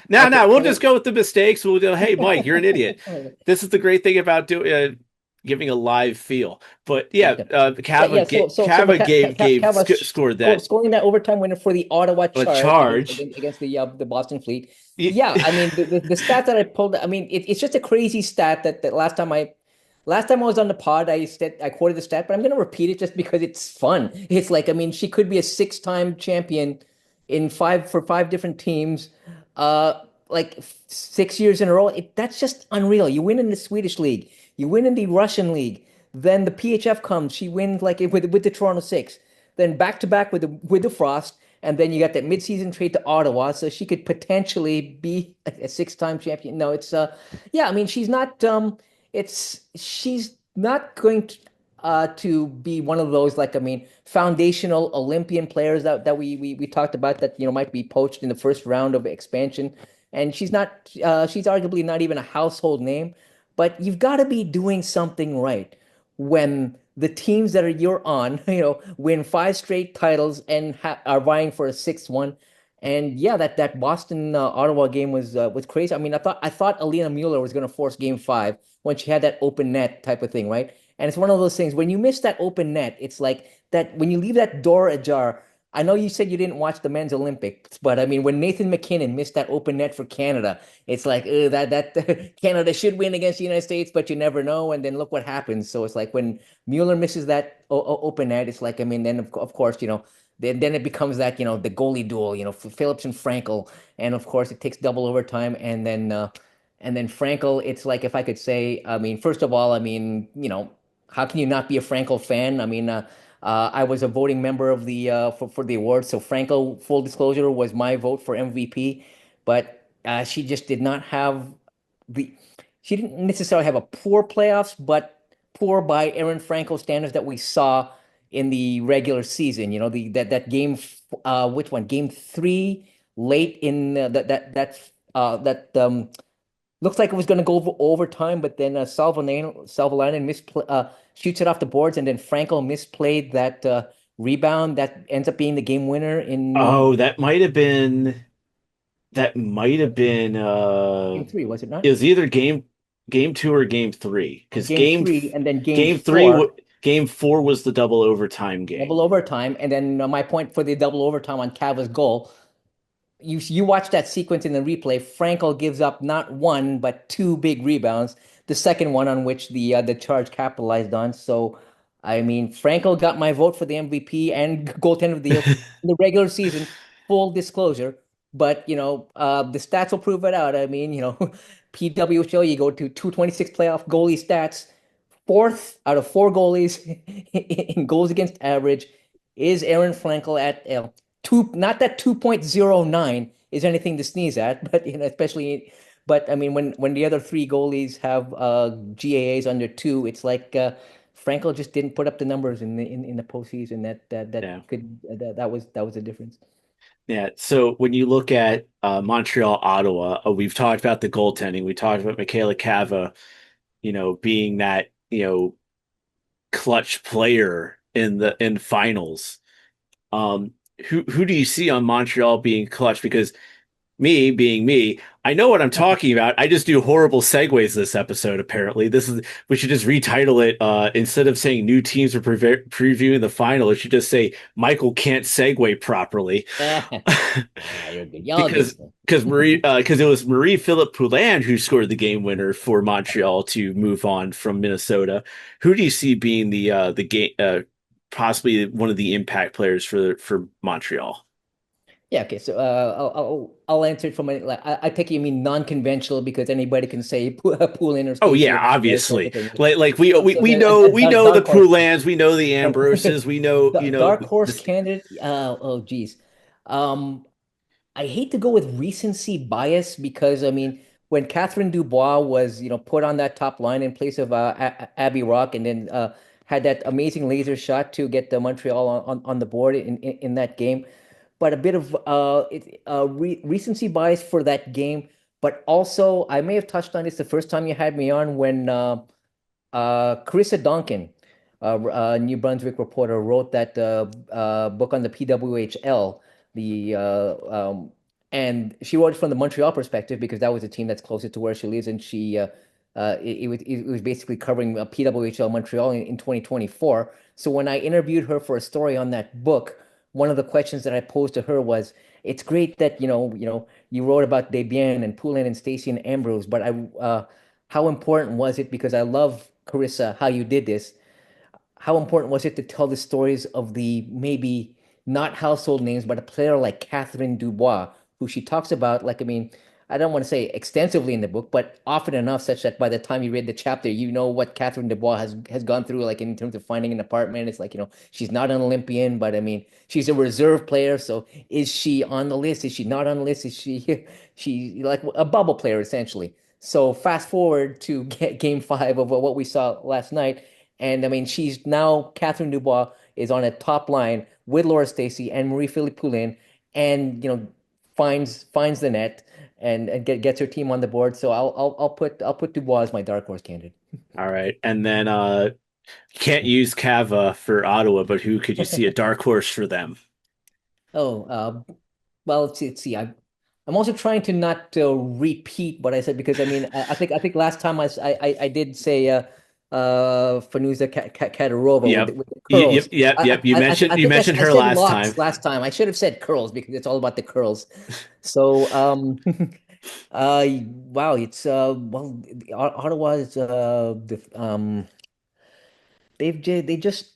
no, Okay, no, we'll just so go with the mistakes. We'll go. Hey, Mike, you're an idiot. This is the great thing about doing giving a live feel. But yeah, okay. Yeah, Cava yeah. So Cava Cava scored that scoring that overtime winner for the Ottawa a Charge charge. against the Boston Fleet. Y- Yeah, I mean the stat that I pulled. I mean it's just a crazy stat that last time I was on the pod, I quoted the stat, but I'm going to repeat it just because it's fun. It's like I mean she could be a six-time champion in five different teams. Like 6 years in a row. That's just unreal. You win in the Swedish league. You win in the Russian league. Then the PHF comes. She wins like with the Toronto Six. Then back to back with the Frost. And then you got that midseason trade to Ottawa, so she could potentially be a six-time champion. No, it's yeah, I mean she's not going to be one of those like I mean foundational Olympian players that we talked about that might be poached in the first round of expansion, and she's arguably not even a household name, but you've got to be doing something right when the teams that you're on win five straight titles and are vying for a sixth one. And yeah, that Boston Ottawa game was crazy. I mean, I thought Alina Mueller was going to force game five when she had that open net type of thing, right? And it's one of those things when you miss that open net, it's like that when you leave that door ajar. I know you said you didn't watch the men's Olympics, but I mean, when Nathan McKinnon missed that open net for Canada, it's like that Canada should win against the United States, but you never know. And then look what happens. So it's like when Mueller misses that open net, it's like I mean, then of course then it becomes that the goalie duel, Phillips and Frankel, and of course it takes double overtime, and then Frankel, it's like if I could say, I mean, first of all, I mean, how can you not be a Frankel fan? I mean, I was a voting member of the for the award, so Frankel, full disclosure, was my vote for MVP, but she just did not have the she didn't necessarily have a poor playoffs, but poor by Aaron Franco standards that we saw in the regular season. That game, which one? Game three, late in that looks like it was going to go overtime, but then Salvalainen shoots it off the boards, and then Franco misplayed that rebound that ends up being the game winner in Oh, that might have been game three, was it it not? was either game two or game three because Game three, and then game game three four, game four was the double overtime game. double overtime, and then my point for the double overtime on Cava's goal. you watch that sequence in the replay. Frankel gives up not one but two big rebounds. The second one on which the Charge capitalized on. So, I mean, Frankel got my vote for the MVP and goaltender of the year in the regular season. Full disclosure, but the stats will prove it out. I mean, PWHL, you go to 226 playoff goalie stats, fourth out of four goalies in goals against average is Aaron Frankel at two. Not that 2.09 is anything to sneeze at, but especially. But I mean, when the other three goalies have GAAs under two, it's like Frankel just didn't put up the numbers in the postseason. Yeah. That was the difference. Yeah. So when you look at Montreal, Ottawa, we've talked about the goaltending. We talked about Michaela Cava, being that, clutch player in finals. Um, who do you see on Montreal being clutch? Because me being me, I know what I'm talking about. I just do horrible segues this episode, apparently. We should just retitle it, instead of saying new teams are previewing the final, it should just say Michael can't segue properly. You're good. Y'all good because stuff. because it was Marie-Philip Poulin who scored the game winner for Montreal to move on from Minnesota. Who do you see being the game, possibly one of the impact players for Montreal? Yeah, okay. So I'll answer it from I take it you mean non-conventional because anybody can say Poulin or Oh Stacey yeah, or this type obviously. of thing. Like So we a know the dark horse, Poulins, we know the Ambroses, we know, dark horse this. candidate. Oh geez. Um, I hate to go with recency bias because I mean when Catherine Dubois was put on that top line in place of Abby Rock and then had that amazing laser shot to get the Montreal on the board in that game, but a bit of recency bias for that game. But also, I may have touched on this the first time you had me on when Carissa Duncan, New Brunswick reporter, wrote that book on the PWHL. The and she wrote it from the Montreal perspective because that was a team that's closer to where she lives, and it was basically covering PWHL Montreal in 2024. So when I interviewed her for a story on that book, one of the questions that I posed to her was, "It's great that you wrote about Debian and Poulin and Stacy and Ambrose, but how important was it? Because I love Carissa, how you did this. How important was it to tell the stories of the maybe not household names, but a player like Catherine Dubois, who she talks about, like, I mean, I don't want to say extensively in the book, but often enough such that by the time you read the chapter, you know what Catherine Dubois has gone through, like in terms of finding an apartment. It's like, she's not an Olympian, but I mean, she's a reserve player. So is she on the list? Is she not on the list? Is she like a bubble player essentially? So fast forward to game five of what we saw last night. And I mean, she's now Catherine Dubois is on a top line with Laura Stacey and Marie-Philip Poulin, and finds the net and gets her team on the board. So I'll put Dubois as my dark horse candidate. All right. And then can't use Cava for Ottawa, but who could you see a dark horse for them? Oh, well, let's see. I'm also trying to not repeat what I said because I mean I think last time I did say Fanuza Katarova Yep. with the Yep, curls. yep, yep. I You think mentioned I her said last locks time. last time. I should have said curls because it's all about the curls. So wow, it's well Ottawa is they just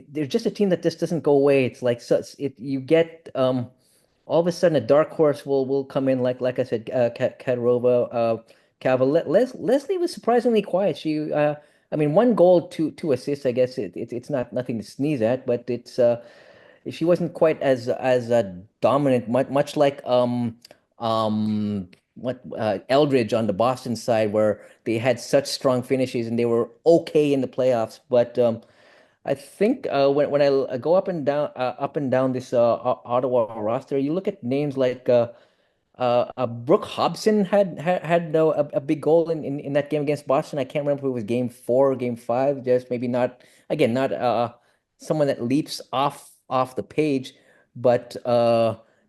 they're just a team that just doesn't go away. It's like such it you get all of a sudden a dark horse will come in like I said Katarova Cava Leslie was surprisingly quiet. She I mean one goal two assists I guess it's not nothing to sneeze at, but it's she wasn't quite as dominant much like what Eldridge on the Boston side where they had such strong finishes and they were okay in the playoffs, but I think when I go up and down this Ottawa roster, you look at names like Brooke Hobson had a big goal in that game against Boston. I can't remember if it was game four or game five. Just maybe not again not someone that leaps off the page, but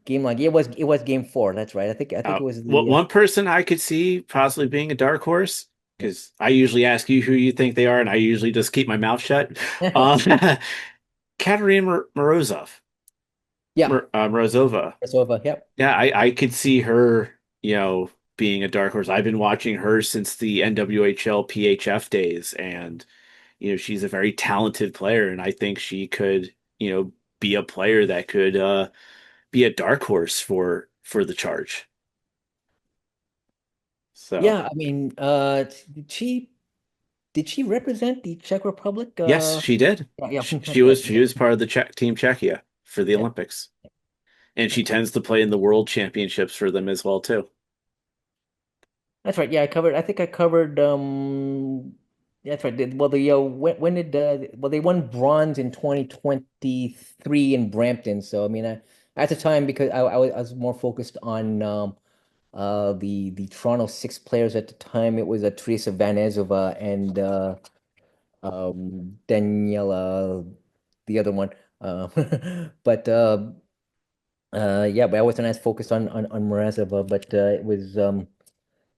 game like it was game four. That's right. I think it was What the one person I could see possibly being a dark horse, because I usually ask you who you think they are, and I usually just keep my mouth shut. yeah. Um, Katerina Morozov. Yeah, Morozova. Krasova. Yep. Yeah, I could see her, being a dark horse. I've been watching her since the NWHL PHF days, and she's a very talented player, and I think she could, be a player that could be a dark horse for the charge. So, Yeah, I mean, did she represent the Czech Republic? yes, she did. Yeah, yeah, She that's right. was she was part of the Czech team Czechia for the Yeah, Olympics, and she that's right. tends to play in the World Championships for them as well too. That's right. Yeah, I covered. I think I covered. That's right. Well, when did well they won bronze in 2023 in Brampton. So I mean, at the time because I was more focused on the Toronto Six players at the time. It was Teresa Vanezova and Daniela, the other one. Uh, but yeah, but I wasn't as focused on Morozova. But it was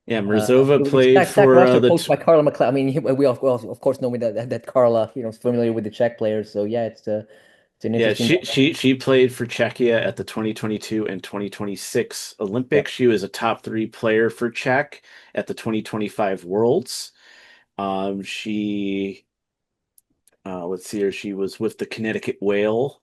Yeah, Murzova it was a played stacked for roster the coached by Carla McLeod. I mean, we of course know that Carla, is familiar with the Czech players. So yeah, it's an Yeah, interesting dynamic. she played for Czechia at the 2022 and 2026 Yeah. Olympics. She was a top three player for Czech at the 2025 Worlds. She let's see here, she was with the Connecticut Whale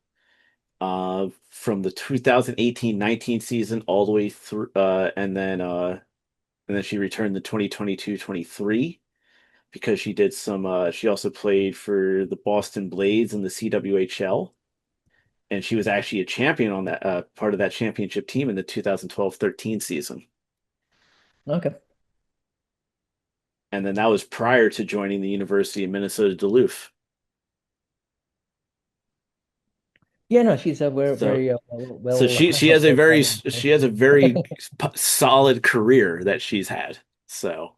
from the 2018-19 season all the way through, and then she returned the 2022-23 because she did some. She also played for the Boston Blades in the CWHL, and she was actually a champion on that part of that championship team in the 2012-13 season. Okay. And then that was prior to joining the University of Minnesota Duluth. Yeah, no, she's a very So very so well she has a well very talented player. she has a very solid career that she's had. So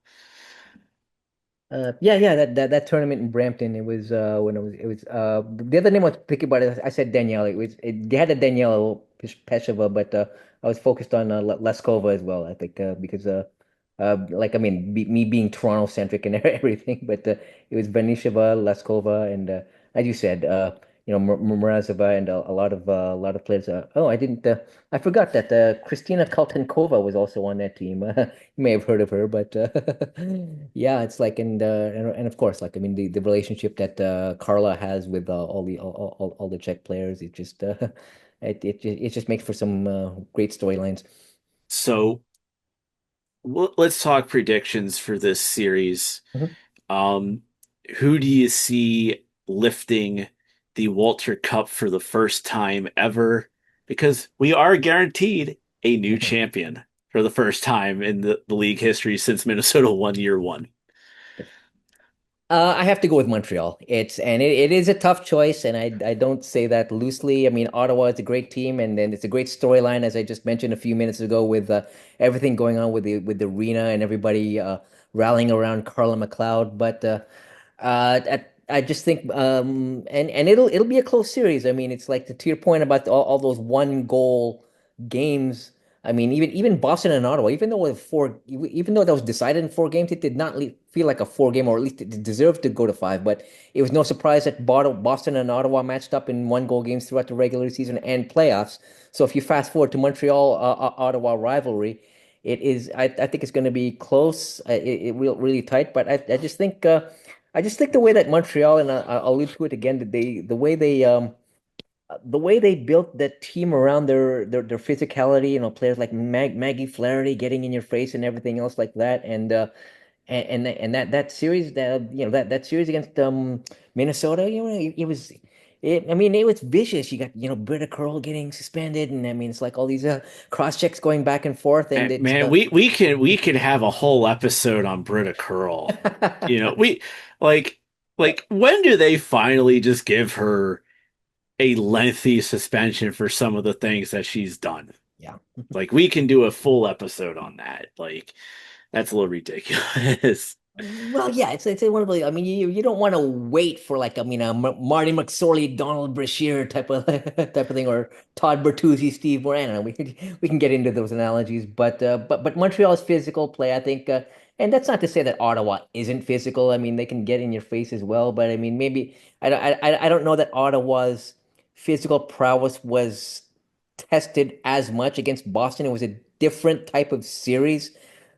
Yeah, yeah, that tournament in Brampton, it was when it was the other name I was thinking about it, I said Danielle. They had a Danielle Peshova, but I was focused on Leskova as well. I think because like I mean me being Toronto centric and everything, but it was Benisheva, Leskova, and as you said, Mrazova and a lot of players. Oh, I forgot that Christina Kaltenkova was also on that team. You may have heard of her, but yeah, it's like and of course, like I mean, the relationship that Carla has with all the Czech players, it just it just makes for some great storylines. so let's talk predictions for this series. Mhm. Um, who do you see lifting the Walter Cup for the first time ever? Because we are guaranteed a new champion for the first time in the league history since Minnesota won year one. I have to go with Montreal. It is a tough choice, and I don't say that loosely. I mean, Ottawa is a great team, and then it's a great storyline, as I just mentioned a few minutes ago, with everything going on with the arena and everybody rallying around Carla McLeod. But I just think and it'll be a close series. I mean, it's like to your point about all those one goal games. I mean, even Boston and Ottawa, even though that was decided in four games, it did not feel like a four game, or at least it deserved to go to five. But it was no surprise that Boston and Ottawa matched up in one goal games throughout the regular season and playoffs. So if you fast forward to Montreal Ottawa rivalry, I think it's going to be close. It really tight, but I just think the way that Montreal, and I'll allude to it again, that the way they built that team around their physicality, players like Maggie Flaherty getting in your face and everything else like that, and that series that series against Minnesota, I mean, it was vicious. You got, Britta Curl getting suspended, and I mean, it's like all these cross checks going back and forth, and it's Man, we can have a whole episode on Britta Curl. We like when do they finally just give her a lengthy suspension for some of the things that she's done? yeah. Like we can do a full episode on that. Like that's a little ridiculous. Well, yeah, it's one of the. I mean, you don't want to wait for like I mean, a Marty McSorley, Donald Brashear type of type of thing, or Todd Bertuzzi, Steve Moran. We can get into those analogies, but Montreal's physical play, I think, and that's not to say that Ottawa isn't physical. I mean, they can get in your face as well, but I mean, maybe I don't know that Ottawa's physical prowess was tested as much against Boston. It was a different type of series.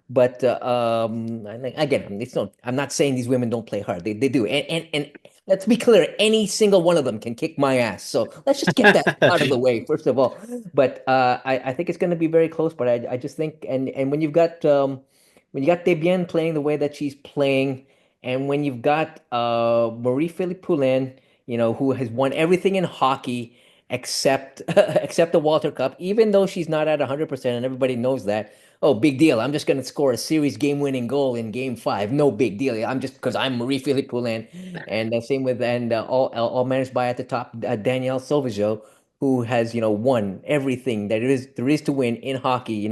But again, it's not. I'm not saying these women don't play hard. They do. And let's be clear, any single one of them can kick my ass. So let's just get that out of the way first of all. But I think it's going to be very close. But I just think and when you got Debian playing the way that she's playing, and when you've got Marie-Philippe Poulin, who has won everything in hockey except except the Walter Cup, even though she's not at 100% and everybody knows that. Oh, big deal. I'm just going to score a series game-winning goal in game five. No big deal. I'm just because I'm Marie-Philippe Poulin. And same with, and all managed by at the top, Danielle Sauvageau, who has, won everything that there is to win in hockey,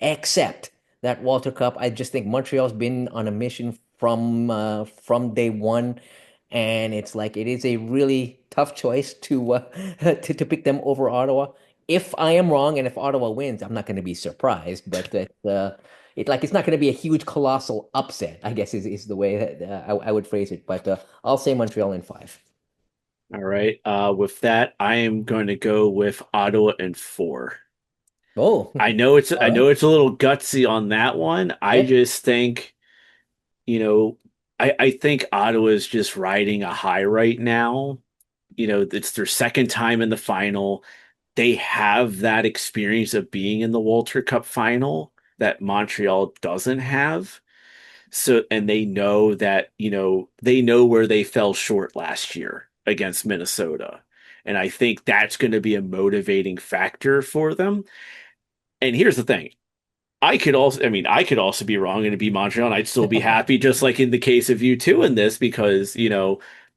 except that Walter Cup. I just think Montreal's been on a mission from day one. And it's like it is a really tough choice to to pick them over Ottawa. If I am wrong and if Ottawa wins, I'm not going to be surprised, but it's not going to be a huge colossal upset, I guess is the way that I would phrase it. But I'll say Montreal in five. All right. With that, I am going to go with Ottawa in four. Oh, I all right. know it's a little gutsy on that one. I Okay. just think, you know, I think Ottawa is just riding a high right now. It's their second time in the final. They have that experience of being in the Walter Cup final that Montreal doesn't have. So, and they know that, they know where they fell short last year against Minnesota. And I think that's going to be a motivating factor for them. And here's the thing. I could also be wrong and it'd be Montreal, and I'd still be happy, just like in the case of you two in this, because,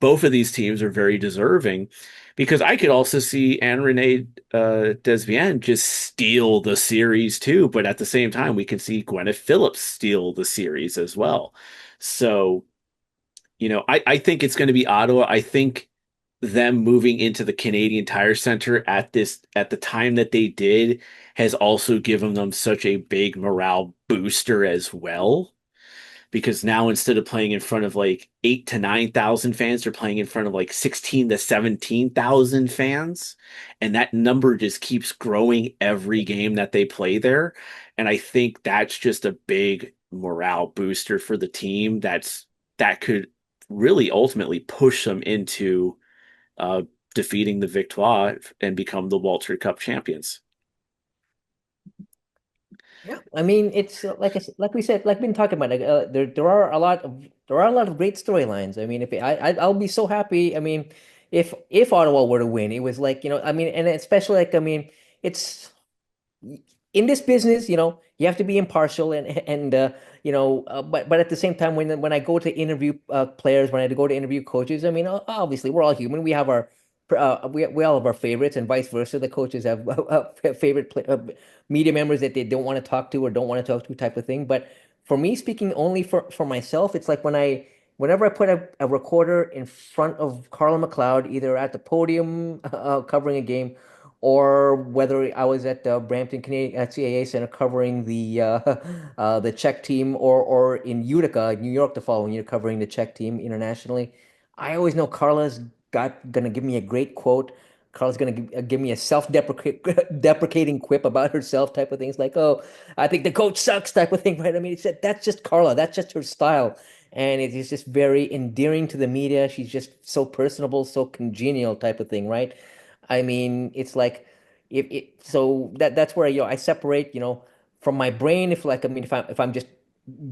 both of these teams are very deserving. Because I could also see Anne Renee Desvienne just steal the series too, but at the same time, we can see Gwyneth Phillips steal the series as well. So, I think it's going to be Ottawa. I think them moving into the Canadian Tire Center at the time that they did has also given them such a big morale booster as well. Because now instead of playing in front of like 8 to 9,000 fans, they're playing in front of like 16 to 17,000 fans. And that number just keeps growing every game that they play there. And I think that's just a big morale booster for the team that could really ultimately push them into uh, defeating the Victoire and become the Walter Cup champions. Yeah, I mean it's like like we said, like we've been talking about. Like, there are a lot of great storylines. I mean, if I'll be so happy. I mean, if Ottawa were to win, it was like I mean, and especially like I mean, it's in this business, you have to be impartial but at the same time, when I go to interview players, when I go to interview coaches, I mean, obviously we're all human. We have our we all have our favorites, and vice versa. The coaches have favorite media members that they don't want to talk to or don't want to talk to, type of thing. But for me, speaking only for myself, it's like whenever I put a recorder in front of Carla McLeod, either at the podium covering a game or whether I was at the Brampton Canadian CAA Center covering the Czech team, or in Utica, New York, the following year covering the Czech team internationally. I always know Carla's gonna give me a great quote. Carla's gonna give me a deprecating quip about herself, type of things like, "Oh, I think the coach sucks," type of thing, right? I mean, it's that's just Carla. That's just her style, and it is just very endearing to the media. She's just so personable, so congenial, type of thing, right? I mean, it's like if it so that's where I separate, from my brain. If like I mean if I'm just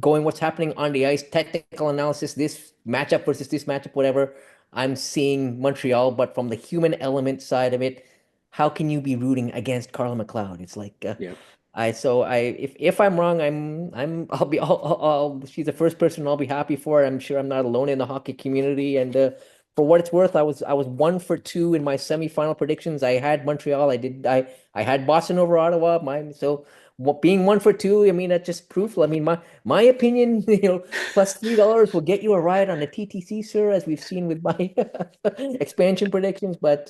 going what's happening on the ice, technical analysis, this matchup versus this matchup, whatever, I'm seeing Montreal, but from the human element side of it, how can you be rooting against Carla McLeod? It's like Yeah. if I'm wrong, she's the first person I'll be happy for. I'm sure I'm not alone in the hockey community. And for what it's worth, I was 1 for 2 in my semifinal predictions. I had Montreal. I had Boston over Ottawa. Being 1 for 2, I mean, that's just proof. I mean, my opinion, plus $3 will get you a ride on the TTC, sir, as we've seen with my expansion predictions. But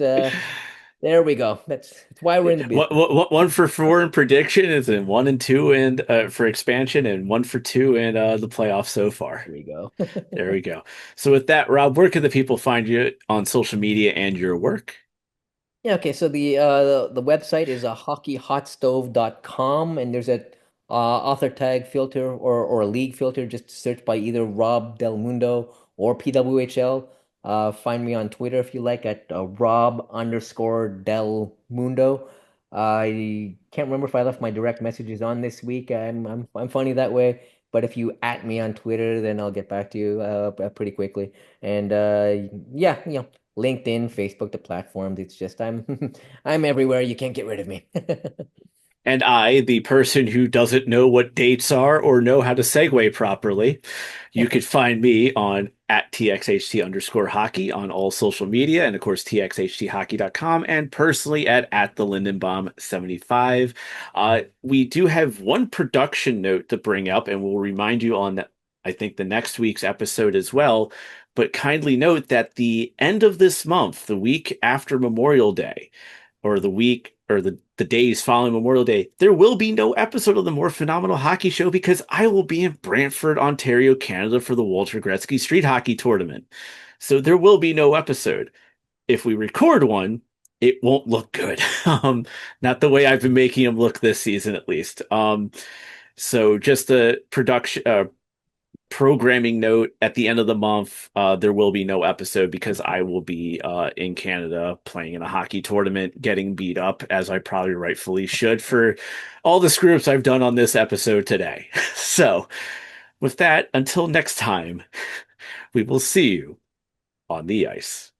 there we go. That's why we're in the business. One for four in prediction is in 1 and 2 and for expansion, and 1 for 2 in the playoffs so far. There we go. There we go. So with that, Rob, where can the people find you on social media and your work? Yeah, okay, so the website is hockeyhotstove.com, and there's a author tag filter or a league filter. Just search by either Rob Del Mundo or PWHL. Find me on Twitter if you like at Rob_Del Mundo. I can't remember if I left my direct messages on this week. I'm funny that way, but if you at me on Twitter, then I'll get back to you pretty quickly. And yeah, LinkedIn, Facebook, the platforms. It's just I'm I'm everywhere. You can't get rid of me. And I, the person who doesn't know what dates are or know how to segue properly, you could find me on at TXHT_hockey on all social media, and of course TXHThockey.com, and personally at the Lindenbaum 75. We do have one production note to bring up, and we'll remind you on I think the next week's episode as well. But kindly note that the end of this month, the week after Memorial Day, or the week or the days following Memorial Day, there will be no episode of the More Phenomenal Hockey Show because I will be in Brantford, Ontario, Canada for the Walter Gretzky Street Hockey Tournament. So there will be no episode. If we record one, it won't look good. Not the way I've been making them look this season, at least. So just a production, programming note at the end of the month, there will be no episode because I will be in Canada playing in a hockey tournament, getting beat up as I probably rightfully should for all the screw ups I've done on this episode today. So, with that, until next time, we will see you on the ice.